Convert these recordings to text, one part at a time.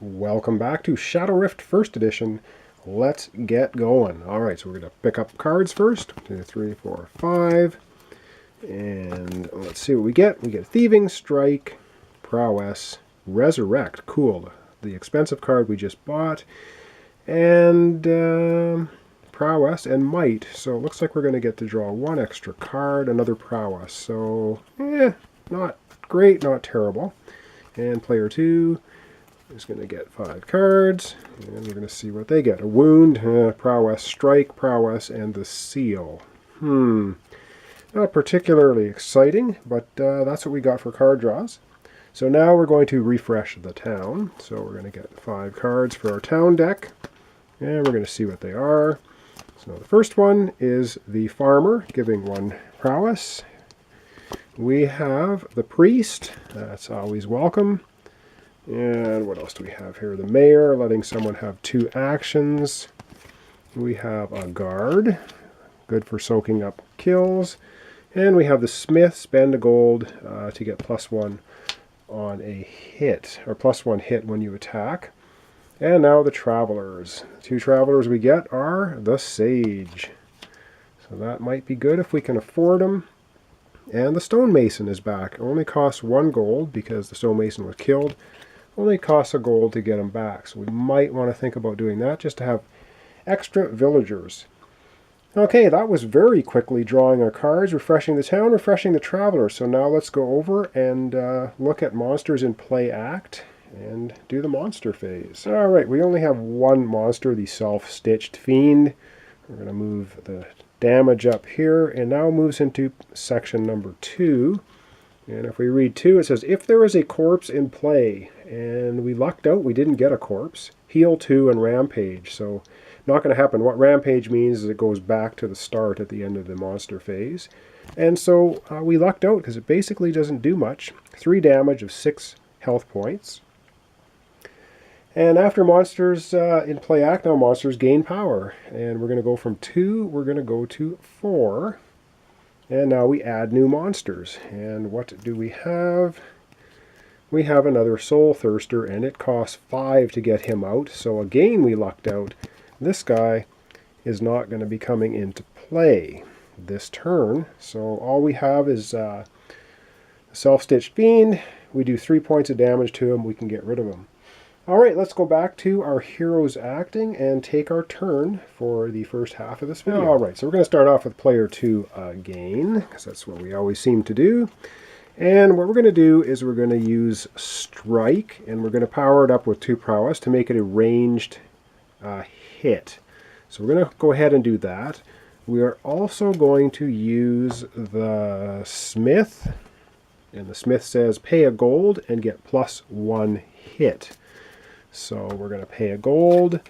Welcome back to Shadow Rift First Edition. Let's get going. Alright, so we're going to pick up cards first. 2, 3, 4, 5. And let's see what we get. We get Thieving, Strike, Prowess, Resurrect. Cool. The expensive card we just bought. And Prowess and Might. So it looks like we're going to get to draw one extra card, another Prowess. So, not great, not terrible. And player 2 is going to get 5 cards, and we're going to see what they get. A Wound, Prowess, Strike, Prowess, and the Seal. Not particularly exciting, but that's what we got for card draws. So now we're going to refresh the town. So we're going to get 5 cards for our town deck, and we're going to see what they are. So the first one is the Farmer, giving 1 Prowess. We have the Priest, that's always welcome. And what else do we have here? The Mayor, letting someone have 2 actions. We have a Guard, good for soaking up kills. And we have the Smith, spend a gold to get +1 on a hit, or +1 hit when you attack. And now the Travelers. The 2 Travelers we get are the Sage. So that might be good if we can afford them. And the Stonemason is back. It only costs 1 gold because the Stonemason was killed. Only costs a gold to get them back. So we might want to think about doing that just to have extra villagers. Okay, that was very quickly drawing our cards, refreshing the town, refreshing the traveler. So now let's go over and look at monsters in play act and do the monster phase. Alright, we only have 1 monster, the Self-Stitched Fiend. We're going to move the damage up here, and now moves into section number 2. And if we read 2, it says, if there is a corpse in play, and we lucked out, we didn't get a corpse, heal 2 and rampage. So not going to happen. What rampage means is it goes back to the start at the end of the monster phase. And so we lucked out because it basically doesn't do much. 3 damage of 6 health points. And after monsters in play act, now monsters gain power. And we're going to go from 2, we're going to go to 4. And now we add new monsters. And what do we have? We have another Soul Thirster, and it costs 5 to get him out. So again, we lucked out. This guy is not going to be coming into play this turn. So all we have is Self-Stitched Fiend. We do 3 points of damage to him. We can get rid of him. Alright, let's go back to our heroes acting and take our turn for the first half of this video. Alright, so we're going to start off with player 2 again, because that's what we always seem to do. And what we're going to do is we're going to use Strike, and we're going to power it up with 2 Prowess to make it a ranged hit. So we're going to go ahead and do that. We are also going to use the Smith, and the Smith says pay a gold and get +1 hit. So we're going to pay a gold,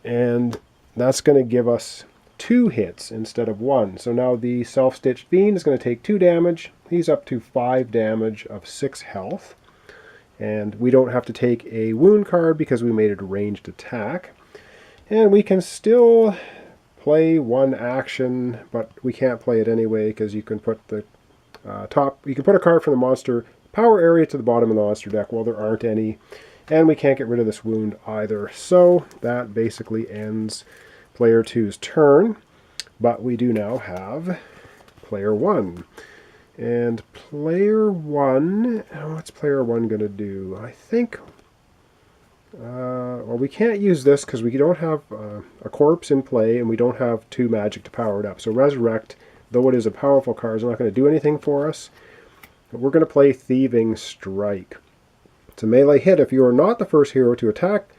and that's going to give us 2 hits instead of 1. So now the Self-Stitched Fiend is going to take 2 damage. He's up to 5 damage of 6 health. And we don't have to take a wound card because we made it a ranged attack. And we can still play 1 action, but we can't play it anyway because you can put the you can put a card from the monster power area to the bottom of the monster deck. Well, there aren't any. And we can't get rid of this wound either. So that basically ends player 2's turn. But we do now have player 1. And player 1, what's player 1 going to do? I think, well, we can't use this because we don't have a corpse in play, and we don't have 2 magic to power it up. So Resurrect, though it is a powerful card, is not going to do anything for us. But we're going to play Thieving Strike. It's a melee hit. If you are not the first hero to attack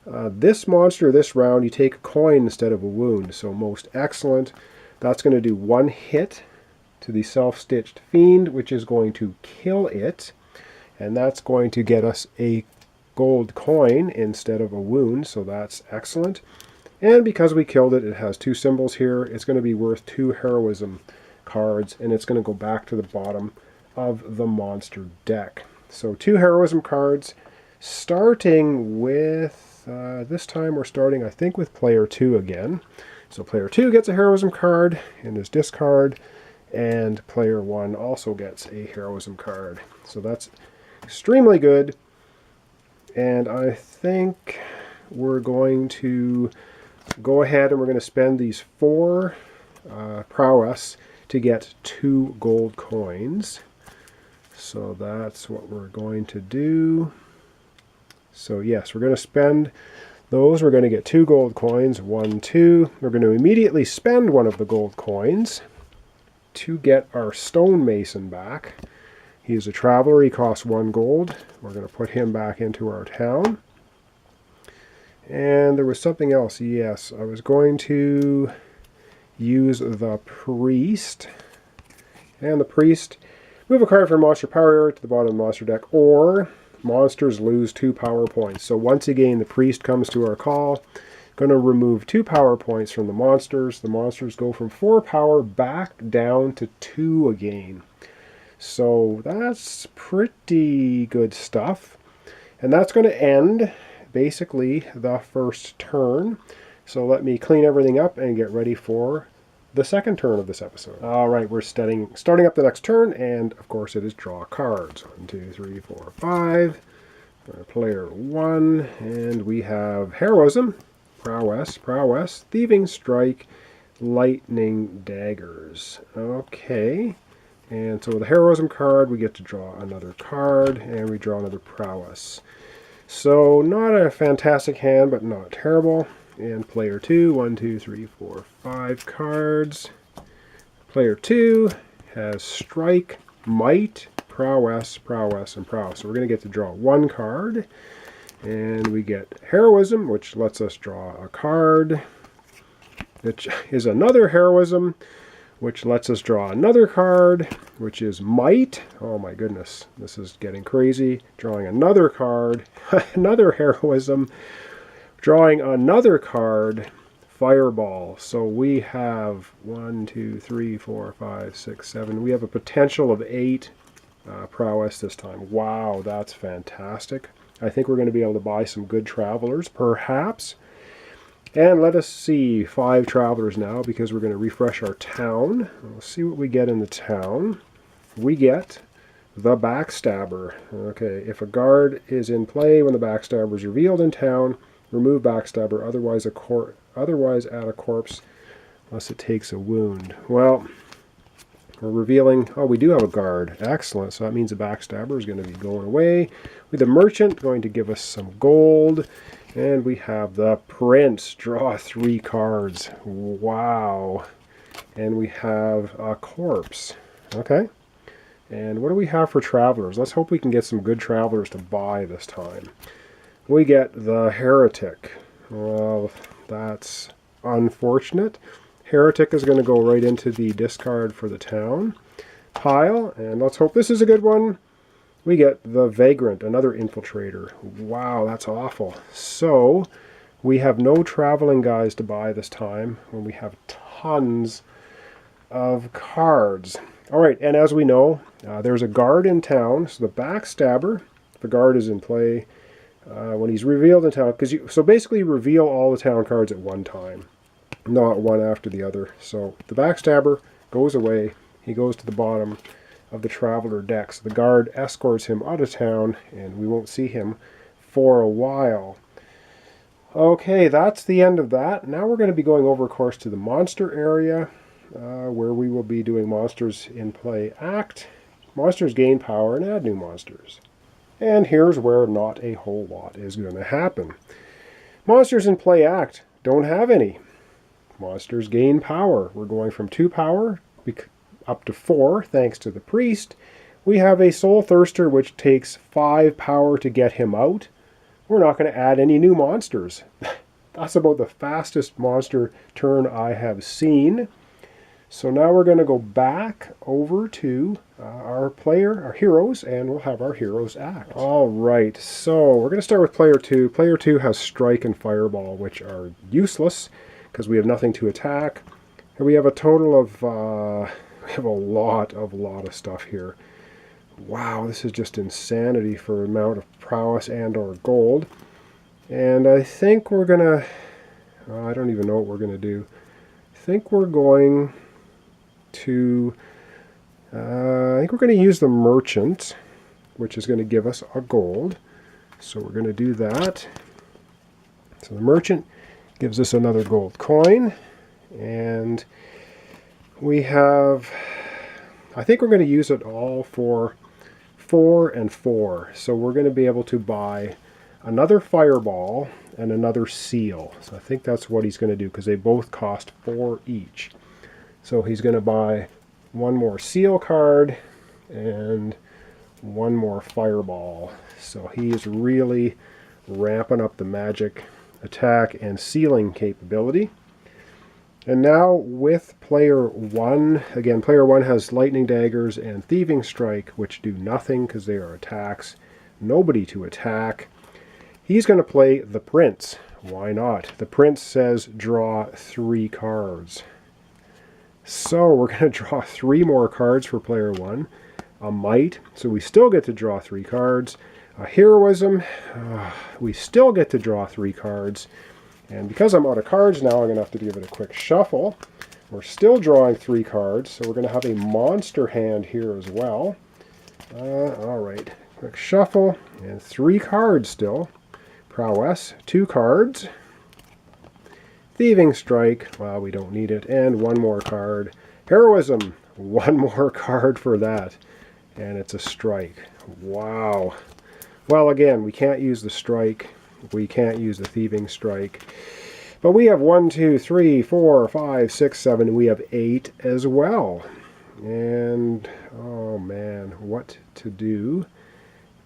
this monster this round, you take a coin instead of a wound. So most excellent. That's going to do 1 hit to the Self-Stitched Fiend, which is going to kill it. And that's going to get us a gold coin instead of a wound. So that's excellent. And because we killed it, it has 2 symbols here. It's going to be worth 2 heroism cards, and it's going to go back to the bottom of the monster deck. So 2 heroism cards, starting with, this time we're starting, I think, with player 2 again. So player 2 gets a heroism card in his discard, and player 1 also gets a heroism card. So that's extremely good. And I think we're going to go ahead and we're going to spend these 4 prowess to get 2 gold coins. So that's what we're going to do. So yes, we're going to spend those. We're going to get 2 gold coins. 1, 2. We're going to immediately spend one of the gold coins to get our stonemason back. He's a traveler. He costs 1 gold. We're going to put him back into our town. And there was something else. Yes, I was going to use the priest. And the priest, move a card from monster power area to the bottom of the monster deck, or monsters lose 2 power points. So once again, the priest comes to our call. Going to remove 2 power points from the monsters. The monsters go from 4 power back down to 2 again. So that's pretty good stuff. And that's going to end basically the first turn. So let me clean everything up and get ready for the second turn of this episode. All right, we're starting up the next turn, and of course it is draw cards. 1, 2, 3, 4, 5. Player 1, and we have heroism, prowess, thieving strike, lightning daggers. Okay. And so with the heroism card, we get to draw another card, and we draw another prowess. So not a fantastic hand, but not terrible. And player 2, 1, 2, 3, 4, 5 cards. Player 2 has strike, might, prowess, and prowess. So we're going to get to draw 1 card. And we get heroism, which lets us draw a card, which is another heroism, which lets us draw another card, which is might. Oh my goodness, this is getting crazy. Drawing another card, another heroism, drawing another card, fireball. So we have 1, 2, 3, 4, 5, 6, 7. We have a potential of 8 prowess this time. Wow, that's fantastic. I think we're going to be able to buy some good travelers, perhaps. And let us see 5 travelers now, because we're going to refresh our town. We'll see what we get in the town. We get the Backstabber. Okay, if a guard is in play when the Backstabber is revealed in town, remove Backstabber, otherwise add a corpse unless it takes a wound. Well, we're revealing, oh, we do have a guard. Excellent, so that means the Backstabber is going to be going away. With the merchant, going to give us some gold. And we have the prince. Draw 3 cards. Wow. And we have a corpse. Okay. And what do we have for travelers? Let's hope we can get some good travelers to buy this time. We get the heretic. Well, that's unfortunate. Heretic is going to go right into the discard for the town pile. And let's hope this is a good one. We get the vagrant, another infiltrator. Wow, that's awful. So we have no traveling guys to buy this time when we have tons of cards. All right, and as we know, there's a guard in town. So the Backstabber, the guard is in play when he's revealed in town. So basically you reveal all the town cards at one time, not one after the other. So the Backstabber goes away. He goes to the bottom of the traveler deck. So the guard escorts him out of town, and we won't see him for a while. Okay, that's the end of that. Now we're going to be going over, of course, to the monster area, where we will be doing Monsters in Play Act. Monsters gain power and add new monsters. And here's where not a whole lot is going to happen. Monsters in Play Act don't have any. Monsters gain power. We're going from 2 power up to 4, thanks to the priest. We have a Soul Thirster, which takes 5 power to get him out. We're not going to add any new monsters. That's about the fastest monster turn I have seen. So now we're going to go back over to our heroes, and we'll have our heroes act. All right, so we're going to start with player 2. Player 2 has Strike and Fireball, which are useless because we have nothing to attack. And we have a total of we have a lot of stuff here. Wow, this is just insanity for amount of prowess and or gold. And I think we're gonna, I don't even know what we're gonna do. I think we're going to, I think we're gonna use the merchant, which is gonna give us a gold. So we're going to do that. So the merchant gives us another gold coin. And we have, I think we're going to use it all for 4 and 4. So we're going to be able to buy another fireball and another seal. So I think that's what he's going to do, because they both cost 4 each. So he's going to buy one more seal card and one more fireball. So he's really ramping up the magic attack and sealing capability. And now with player 1, again, player 1 has lightning daggers and thieving strike, which do nothing because they are attacks. Nobody to attack. He's going to play the prince. Why not? The prince says draw 3 cards. So we're going to draw 3 more cards for player 1. A might, so we still get to draw 3 cards. A heroism, we still get to draw 3 cards. And because I'm out of cards now, I'm going to have to give it a quick shuffle. We're still drawing 3 cards, so we're going to have a monster hand here as well. Alright, quick shuffle, and 3 cards still. Prowess, 2 cards. Thieving strike, well, we don't need it. And 1 more card. Heroism, 1 more card for that. And it's a strike. Wow. Well, again, we can't use the strike. We can't use the thieving strike. But we have 1, 2, 3, 4, 5, 6, 7, and we have 8 as well. And, oh man, what to do?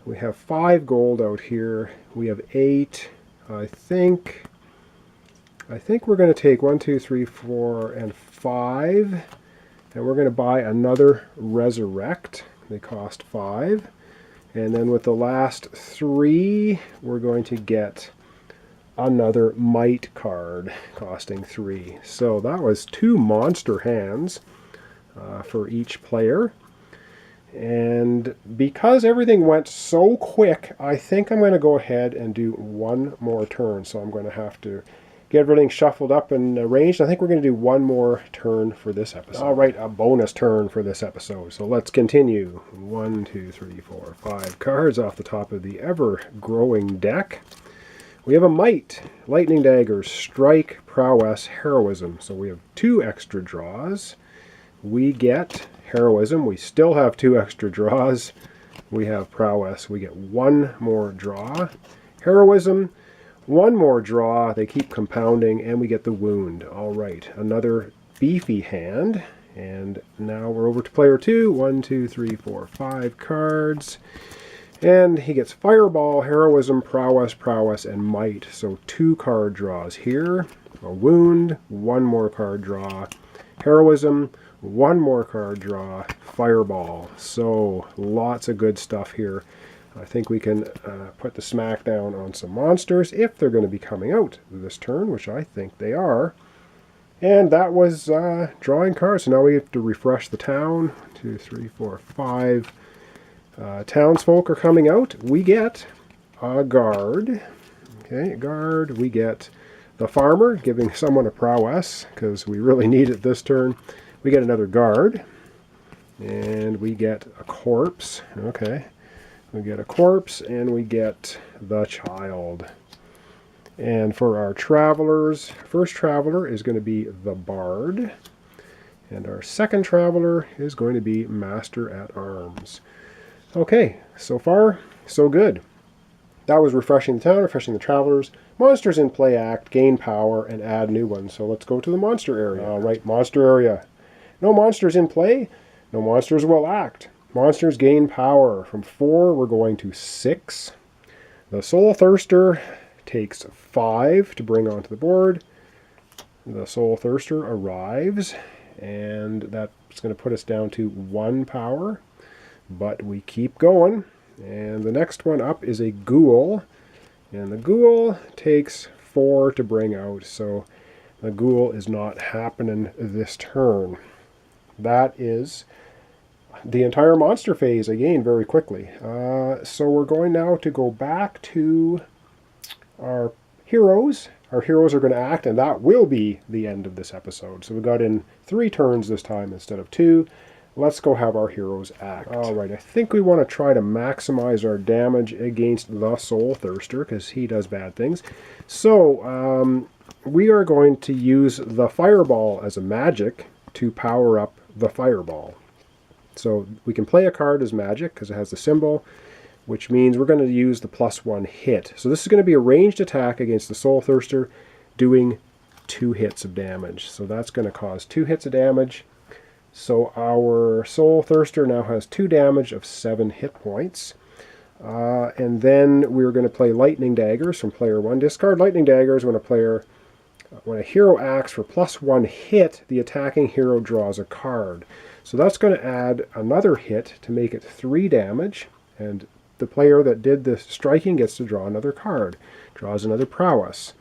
We have 5 gold out here. We have 8. I think we're going to take 1, 2, 3, 4, and 5. And we're going to buy another resurrect. They cost 5. And then with the last 3, we're going to get another might card costing 3. So that was 2 monster hands for each player. And because everything went so quick, I think I'm going to go ahead and do 1 more turn. So I'm going to have to get everything shuffled up and arranged. I think we're going to do 1 more turn for this episode. All right, a bonus turn for this episode. So let's continue. 1, 2, 3, 4, 5 cards off the top of the ever-growing deck. We have a might, lightning daggers, strike, prowess, heroism. So we have 2 extra draws. We get heroism. We still have 2 extra draws. We have prowess. We get 1 more draw. Heroism. 1 more draw, they keep compounding, and we get the wound. All right, another beefy hand. And now we're over to player 2. 1, 2, 3, 4, 5 cards. And he gets fireball, heroism, prowess, and might. So 2 card draws here. A wound, 1 more card draw. Heroism, 1 more card draw. Fireball. So lots of good stuff here. I think we can put the smackdown on some monsters if they're going to be coming out this turn, which I think they are. And that was drawing cards. So now we have to refresh the town. 1, 2, 3, 4, 5 townsfolk are coming out. We get a guard. Okay, a guard. We get the farmer, giving someone a prowess, because we really need it this turn. We get another guard. And we get a corpse. Okay. We get a corpse, and we get the child. And for our travelers, first traveler is going to be the bard. And our second traveler is going to be master at arms. Okay, so far, so good. That was refreshing the town, refreshing the travelers. Monsters in play act, gain power, and add new ones. So let's go to the monster area. All right, monster area. No monsters in play, no monsters will act. Monsters gain power. From 4, we're going to 6. The Soul Thirster takes 5 to bring onto the board. The Soul Thirster arrives, and that's going to put us down to 1 power. But we keep going. And the next one up is a Ghoul. And the Ghoul takes 4 to bring out, so the Ghoul is not happening this turn. That is the entire monster phase again very quickly. So we're going now to go back to our heroes. Our heroes are going to act, and that will be the end of this episode. So we got in 3 turns this time instead of 2. let's go have our heroes act. Alright, I think we want to try to maximize our damage against the Soul Thirster, because he does bad things. So, we are going to use the Fireball as a magic to power up the Fireball. So we can play a card as magic because it has the symbol, which means we're going to use the +1 hit. So this is going to be a ranged attack against the Soul Thirster, doing 2 hits of damage. So that's going to cause 2 hits of damage. So our Soul Thirster now has 2 damage of 7 hit points. And then we're going to play Lightning Daggers from player 1. Discard Lightning Daggers when a hero acts for +1 hit, the attacking hero draws a card. So that's going to add another hit to make it 3 damage, and the player that did the striking gets to draw another card, draws another prowess.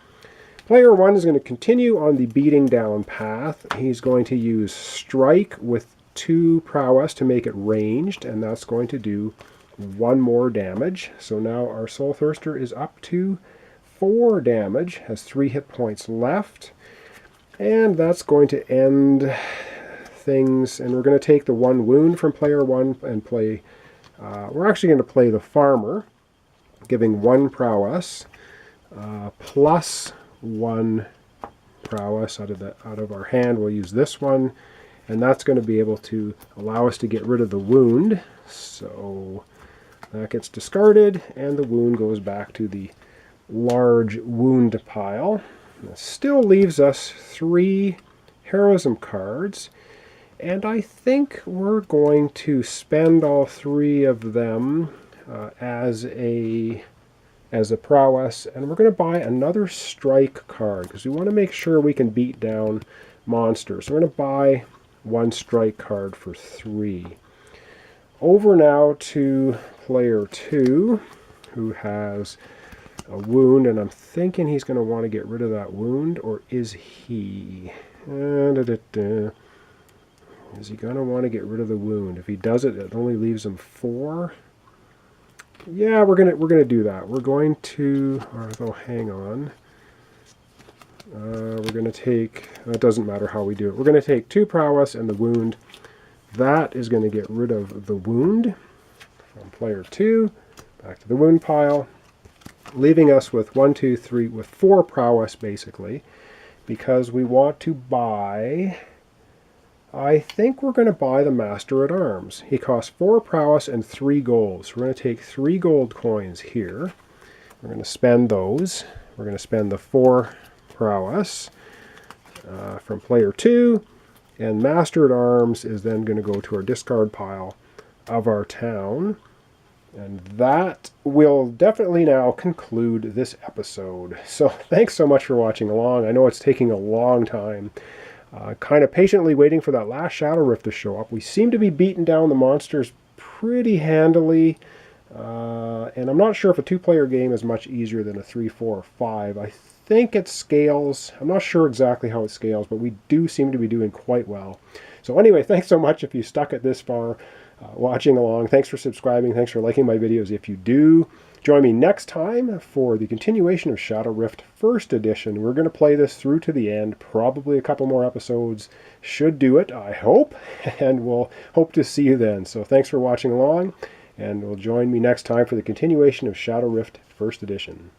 Player 1 is going to continue on the beating down path. He's going to use strike with 2 prowess to make it ranged, and that's going to do 1 more damage. So now our Soul Thirster is up to 4 damage, has 3 hit points left, and that's going to end things. And we're going to take the 1 wound from player 1 and play, we're actually going to play the Farmer, giving 1 prowess, plus 1 prowess out of our hand. We'll use this one, and that's going to be able to allow us to get rid of the wound. So that gets discarded, and the wound goes back to the large wound pile. That still leaves us 3 heroism cards, and I think we're going to spend all 3 of them as a prowess, and we're going to buy another strike card because we want to make sure we can beat down monsters. So we're going to buy 1 strike card for 3. Over now to player 2, who has a wound, and I'm thinking he's going to want to get rid of that wound, or is he? Is he going to want to get rid of the wound? If he does it, it only leaves him 4. Yeah, we're gonna do that. We're going to, although hang on. We're going to take, it doesn't matter how we do it. We're going to take 2 prowess and the wound. That is going to get rid of the wound from player 2. Back to the wound pile, leaving us with 1, 2, 3, with 4 prowess basically, because we want to buy, I think we're going to buy the Master at Arms. He costs 4 prowess and 3 gold. So we're going to take 3 gold coins here. We're going to spend those. We're going to spend the 4 prowess from player 2, and Master at Arms is then going to go to our discard pile of our town. And that will definitely now conclude this episode. So thanks so much for watching along. I know it's taking a long time. Kind of patiently waiting for that last Shadow Rift to show up. We seem to be beating down the monsters pretty handily. And I'm not sure if a 2-player game is much easier than a 3, 4, or 5. I think it scales. I'm not sure exactly how it scales, but we do seem to be doing quite well. So anyway, thanks so much if you stuck it this far. Watching along. Thanks for subscribing. Thanks for liking my videos if you do. Join me next time for the continuation of Shadow Rift First Edition. We're going to play this through to the end. Probably a couple more episodes should do it, I hope. And we'll hope to see you then. So thanks for watching along, and we'll join me next time for the continuation of Shadow Rift First Edition.